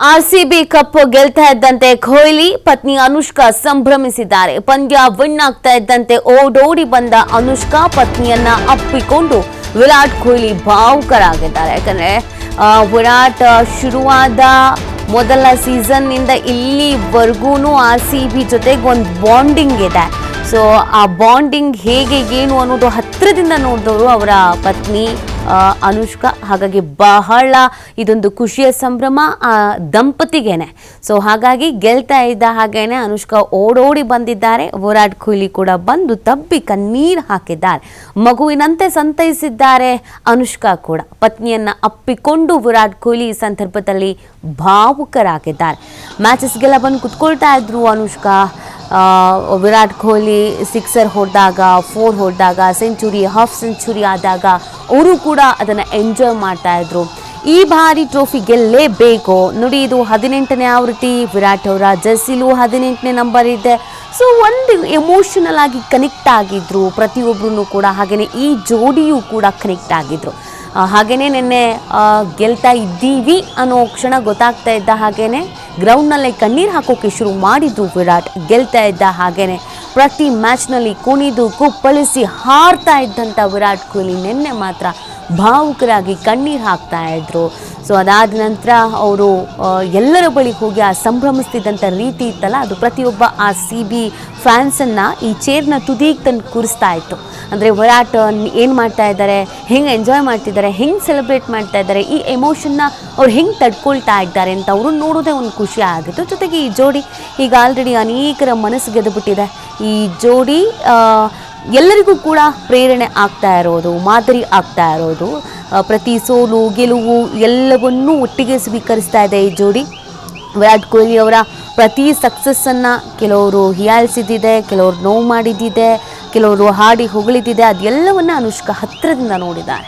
RCB cup ಗೆಲ್ತಾ ಇದ್ದಂತೆ ಕೊಹ್ಲಿ ಪತ್ನಿ ಅನುಷ್ಕಾ ಸಂಭ್ರಮಿಸಿದ್ದಾರೆ. ಪಂದ್ಯ ವಿನ್ ಆಗ್ತಾ ಇದ್ದಂತೆ ಓಡೋಡಿ ಬಂದ ಅನುಷ್ಕಾ ಪತ್ನಿಯನ್ನ ಅಪ್ಪಿಕೊಂಡು ವಿರಾಟ್ ಕೊಹ್ಲಿ ಭಾವುಕರಾಗಿದ್ದಾರೆ. ಯಾಕಂದ್ರೆ ವಿರಾಟ್ ಶುರುವಾದ ಮೊದಲ ಸೀಸನ್ ನಿಂದ ಇಲ್ಲಿವರೆಗೂ ಆರ್ಸಿಬಿ ಜೊತೆಗೆ ಒಂದು ಬಾಂಡಿಂಗ್ ಇದೆ. ಸೊ ಆ ಬಾಂಡಿಂಗ್ ಹೇಗೆ ಏನು ಅನ್ನೋದು ಹತ್ತಿರದಿಂದ ನೋಡಿದವರು ಅವರ ಪತ್ನಿ ಅನುಷ್ಕಾ. ಹಾಗಾಗಿ ಬಹಳ ಇದೊಂದು ಖುಷಿಯ ಸಂಭ್ರಮ ದಂಪತಿಗೇನೆ. ಸೊ ಹಾಗಾಗಿ ಗೆಲ್ತಾ ಇದ್ದ ಹಾಗೇನೆ ಅನುಷ್ಕಾ ಓಡೋಡಿ ಬಂದಿದ್ದಾರೆ. ವಿರಾಟ್ ಕೊಹ್ಲಿ ಕೂಡ ಬಂದು ತಬ್ಬಿ ಕಣ್ಣೀರು ಹಾಕಿದ್ದಾರೆ. ಮಗುವಿನಂತೆ ಸಂತೈಸಿದ್ದಾರೆ ಅನುಷ್ಕಾ ಕೂಡ. ಪತ್ನಿಯನ್ನ ಅಪ್ಪಿಕೊಂಡು ವಿರಾಟ್ ಕೊಹ್ಲಿ ಈ ಸಂದರ್ಭದಲ್ಲಿ ಭಾವುಕರಾಗಿದ್ದಾರೆ. ಮ್ಯಾಚಸ್ಗೆಲ್ಲ ಬಂದು ಕುತ್ಕೊಳ್ತಾ ಇದ್ರು ಅನುಷ್ಕಾ. ವಿರಾಟ್ ಕೊಹ್ಲಿ ಸಿಕ್ಸರ್ ಹೊಡೆದಾಗ, 4 ಹೊಡೆದಾಗ, ಸೆಂಚುರಿ, ಹಾಫ್ ಸೆಂಚುರಿ ಆದಾಗ ಅವರು ಕೂಡ ಅದನ್ನು ಎಂಜಾಯ್ ಮಾಡ್ತಾ ಇದ್ರು. ಈ ಬಾರಿ ಟ್ರೋಫಿ ಗೆಲ್ಲೇಬೇಕು ನೋಡಿ. ಇದು 18ನೇ ಆವೃತ್ತಿ. ವಿರಾಟ್ ಅವರ ಜರ್ಸಿಲೂ 18ನೇ ನಂಬರ್ ಇದೆ. ಸೊ ಒಂದು ಎಮೋಷನಲ್ ಆಗಿ ಕನೆಕ್ಟ್ ಆಗಿದ್ರು ಪ್ರತಿಯೊಬ್ಬರೂ ಕೂಡ. ಹಾಗೆಯೇ ಈ ಜೋಡಿಯೂ ಕೂಡ ಕನೆಕ್ಟ್ ಆಗಿದ್ರು. ಹಾಗೆಯೇ ನಿನ್ನೆ ಗೆಲ್ತಾ ಇದ್ದೀವಿ ಅನ್ನೋ ಕ್ಷಣ ಗೊತ್ತಾಗ್ತಾ ಇದ್ದ ಹಾಗೇನೆ ಗ್ರೌಂಡ್ನಲ್ಲೇ ಕಣ್ಣೀರು ಹಾಕೋಕೆ ಶುರು ಮಾಡಿದ್ರು ವಿರಾಟ್. ಗೆಲ್ತಾ ಇದ್ದ ಹಾಗೇನೆ ಪ್ರತಿ ಮ್ಯಾಚ್ನಲ್ಲಿ ಕುಣಿದು ಕುಪ್ಪಳಿಸಿ ಹಾರ್ತಾ ಇದ್ದಂಥ ವಿರಾಟ್ ಕೊಹ್ಲಿ ನಿನ್ನೆ ಮಾತ್ರ ಭಾವುಕರಾಗಿ ಕಣ್ಣೀರು ಹಾಕ್ತಾ ಇದ್ರು. ಸೊ ಅದಾದ ನಂತರ ಅವರು ಎಲ್ಲರ ಬಳಿ ಹೋಗಿ ಆ ಸಂಭ್ರಮಿಸ್ತಿದ್ದಂಥ ರೀತಿ ಇತ್ತಲ್ಲ, ಅದು ಪ್ರತಿಯೊಬ್ಬ RCB ಫ್ಯಾನ್ಸನ್ನು ಈ ಚೇರ್ನ ತುದಿಗೆ ತಂದು ಕೂರಿಸ್ತಾ ಇತ್ತು. ಅಂದರೆ ವಿರಾಟ್ ಏನು ಮಾಡ್ತಾ ಇದ್ದಾರೆ, ಹೆಂಗೆ ಎಂಜಾಯ್ ಮಾಡ್ತಿದ್ದಾರೆ, ಹೆಂಗೆ ಸೆಲೆಬ್ರೇಟ್ ಮಾಡ್ತಾ ಇದ್ದಾರೆ, ಈ ಎಮೋಷನ್ನ ಅವ್ರು ಹೆಂಗೆ ತಡ್ಕೊಳ್ತಾ ಇದ್ದಾರೆ ಅಂತ ಅವರು ನೋಡೋದೇ ಒಂದು ಖುಷಿ ಆಗಿತ್ತು. ಜೊತೆಗೆ ಈ ಜೋಡಿ ಈಗ ಆಲ್ರೆಡಿ ಅನೇಕರ ಮನಸ್ಸು ಗೆದ್ದುಬಿಟ್ಟಿದೆ. ಈ ಜೋಡಿ ಎಲ್ಲರಿಗೂ ಕೂಡ ಪ್ರೇರಣೆ ಆಗ್ತಾ ಇರೋದು, ಮಾದರಿ ಆಗ್ತಾ ಇರೋದು. ಪ್ರತಿ ಸೋಲು ಗೆಲುವು ಎಲ್ಲವನ್ನೂ ಒಟ್ಟಿಗೆ ಸ್ವೀಕರಿಸ್ತಾ ಇದೆ ಈ ಜೋಡಿ. ವಿರಾಟ್ ಕೊಹ್ಲಿ ಅವರ ಪ್ರತಿ ಸಕ್ಸಸ್ಸನ್ನು ಕೆಲವರು ಹೀಯಾಳಿಸಿದ್ದಿದೆ, ಕೆಲವರು ನೋವು ಮಾಡಿದ್ದಿದೆ, ಕೆಲವರು ಹಾಡಿ ಹೊಗಳಿದ್ದಿದೆ. ಅದೆಲ್ಲವನ್ನು ಅನುಷ್ಕಾ ಹತ್ತಿರದಿಂದ ನೋಡಿದ್ದಾರೆ.